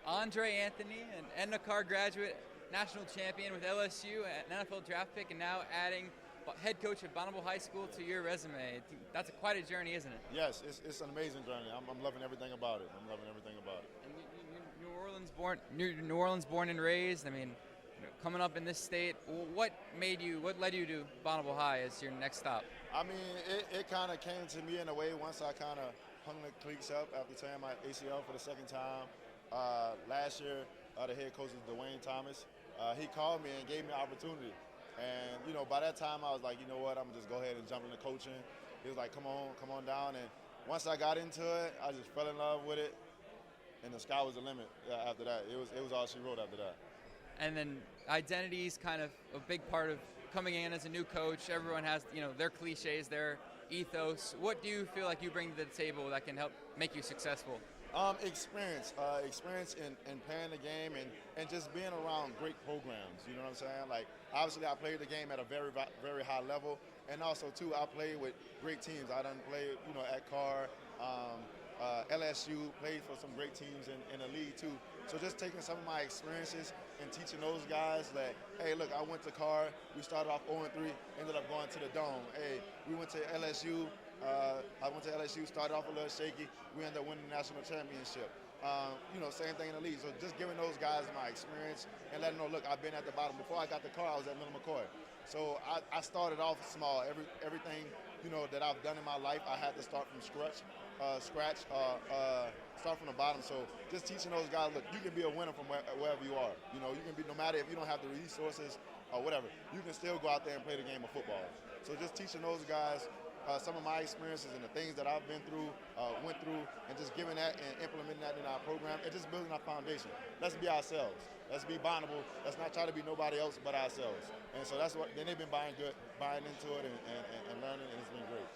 Andre Anthony, an Endicott graduate, national champion with LSU, an NFL draft pick, and now adding head coach at Bonnabel High School to your resume. That's quite a journey, isn't it? Yes, it's an amazing journey. I'm loving everything about it. I'm loving everything about it. And New Orleans born and raised. I mean, coming up in this state, what led you to Bonnabel High as your next stop? I mean, it kind of came to me in a way once I kind of hung the cleats up after tearing my ACL for the second time. Last year, the head coach is Dwayne Thomas. He called me and gave me an opportunity. And, by that time I was like, you know what, I'm going to just go ahead and jump into coaching. He was like, come on down. And once I got into it, I just fell in love with it. And the sky was the limit after that. It was all she wrote after that. And then identity is kind of a big part of coming in as a new coach. Everyone has, their cliches, their ethos. What do you feel like you bring to the table that can help make you successful? Experience in playing the game and just being around great programs. You know what I'm saying? Like, obviously, I played the game at a very, very high level, and also too, I played with great teams. I done played, at Carr, LSU, played for some great teams in the league too. So just taking some of my experiences and teaching those guys that, hey, look, I went to Carr. We started off 0-3, ended up going to the Dome. Hey, we went to LSU. I went to LSU, started off a little shaky. We ended up winning the national championship. Same thing in the league. So just giving those guys my experience and letting them know, look, I've been at the bottom. Before I got the car, I was at Middle McCoy. So I started off small. Everything, that I've done in my life, I had to start from scratch, start from the bottom. So just teaching those guys, look, you can be a winner from wherever you are. You can be, no matter if you don't have the resources or whatever, you can still go out there and play the game of football. So just teaching those guys some of my experiences and the things that I've went through, and just giving that and implementing that in our program and just building our foundation. Let's be ourselves. Let's be Bonnabel. Let's not try to be nobody else but ourselves. And so that's what, then they've been buying into it and learning, and it's been great.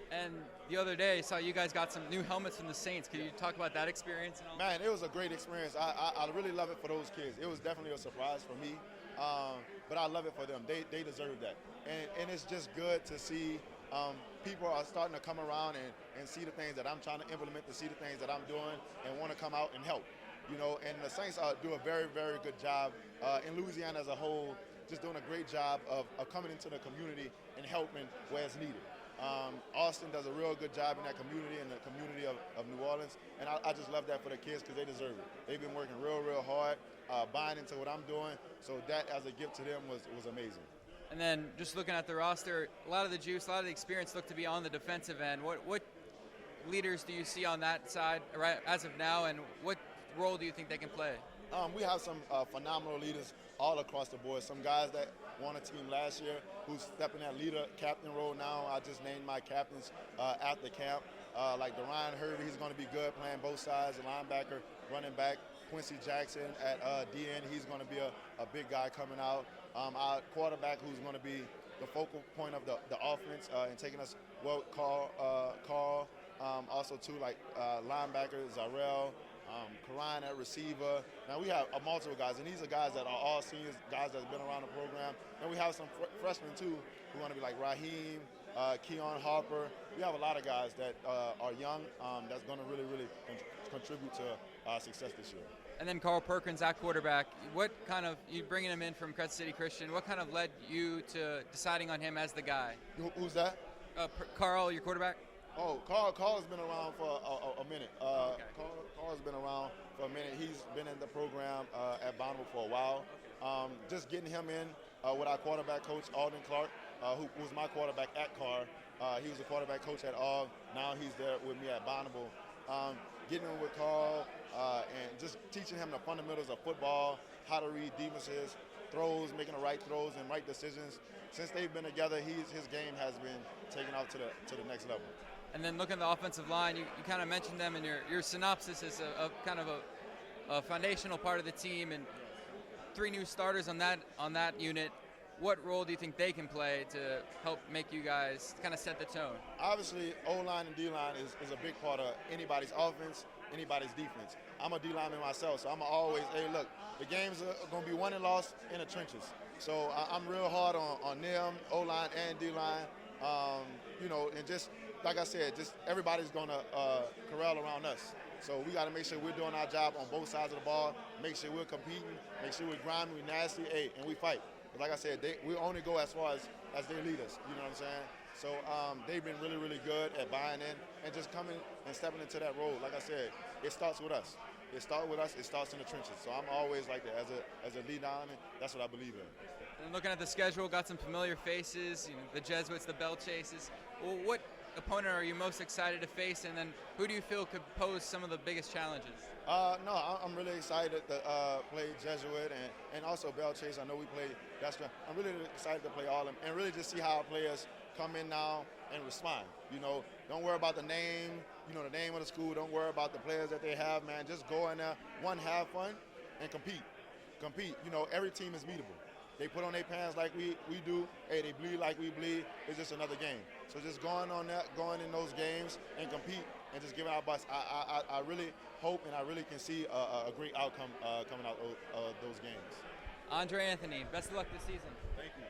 And the other day, I saw you guys got some new helmets from the Saints. Could you talk about that experience? Man, it was a great experience. I really love it for those kids. It was definitely a surprise for me, but I love it for them. They deserve that. And it's just good to see people are starting to come around and see the things that I'm trying to implement, to see the things that I'm doing, and want to come out and help. And the Saints do a very, very good job in Louisiana as a whole, just doing a great job of coming into the community and helping where it's needed. Austin does a real good job in that community, in the community of New Orleans, and I just love that for the kids because they deserve it. They've been working real, real hard, buying into what I'm doing, so that as a gift to them was amazing. And then just looking at the roster, a lot of the juice, a lot of the experience look to be on the defensive end. What leaders do you see on that side right as of now, and what role do you think they can play? We have some phenomenal leaders all across the board. Some guys that won a team last year who's stepping that leader, captain role now. I just named my captains after camp. Like Dorian Hervey, he's going to be good playing both sides, linebacker, running back. Quincy Jackson at DN, he's going to be a big guy coming out. Our quarterback, who's going to be the focal point of the offense and taking us, Carl. Also, too, like linebacker, Zarrell. Karan at receiver. Now we have multiple guys, and these are guys that are all seniors, guys that's been around the program. And we have some freshmen too, who are going to be like Raheem, Keon Harper. We have a lot of guys that are young that's going to really, really contribute to our success this year. And then Carl Perkins at quarterback. What kind of, you bringing him in from Crescent City Christian, what kind of led you to deciding on him as the guy? Who's that? Carl, your quarterback? Oh, Carl has been around for a minute. Okay. Carl has been around for a minute. He's been in the program at Bonnabel for a while. Just getting him in with our quarterback coach, Alden Clark, who was my quarterback at Carr. He was the quarterback coach at Aug. Now he's there with me at Bonnabel. Getting him with Carl and just teaching him the fundamentals of football, how to read defenses, throws, making the right throws and right decisions. Since they've been together, his game has been taken out to the next level. And then looking at the offensive line, you kind of mentioned them in your synopsis as a kind of a foundational part of the team, and 3 new starters on that unit. What role do you think they can play to help make you guys kind of set the tone? Obviously, O-line and D-line is a big part of anybody's offense, anybody's defense. I'm a D-lineman myself, so I'm always, hey, look, the games are going to be won and lost in the trenches. So I'm real hard on them, O-line and D-line, and just, like I said, just everybody's going to corral around us. So we got to make sure we're doing our job on both sides of the ball, make sure we're competing, make sure we're grinding, we're nasty, and we fight. But like I said, we only go as far as they lead us, you know what I'm saying? So they've been really, really good at buying in and just coming and stepping into that role. Like I said, it starts with us. It starts with us. It starts in the trenches. So I'm always like that as a lead element. That's what I believe in. And looking at the schedule, got some familiar faces. The Jesuits, the Bell Chases. Well, what opponent are you most excited to face, and then who do you feel could pose some of the biggest challenges? No, I'm really excited to play Jesuit and also Bell Chase. I know we play. I'm really excited to play all of them and really just see how our players come in now and respond. Don't worry about the name, the name of the school. Don't worry about the players that they have, man. Just go in there, have fun, and compete. Every team is beatable. They put on their pants like we do. Hey, they bleed like we bleed. It's just another game. So just going in those games and compete and just give it our best. I really hope and I really can see a great outcome coming out of those games. Andre Anthony, best of luck this season. Thank you.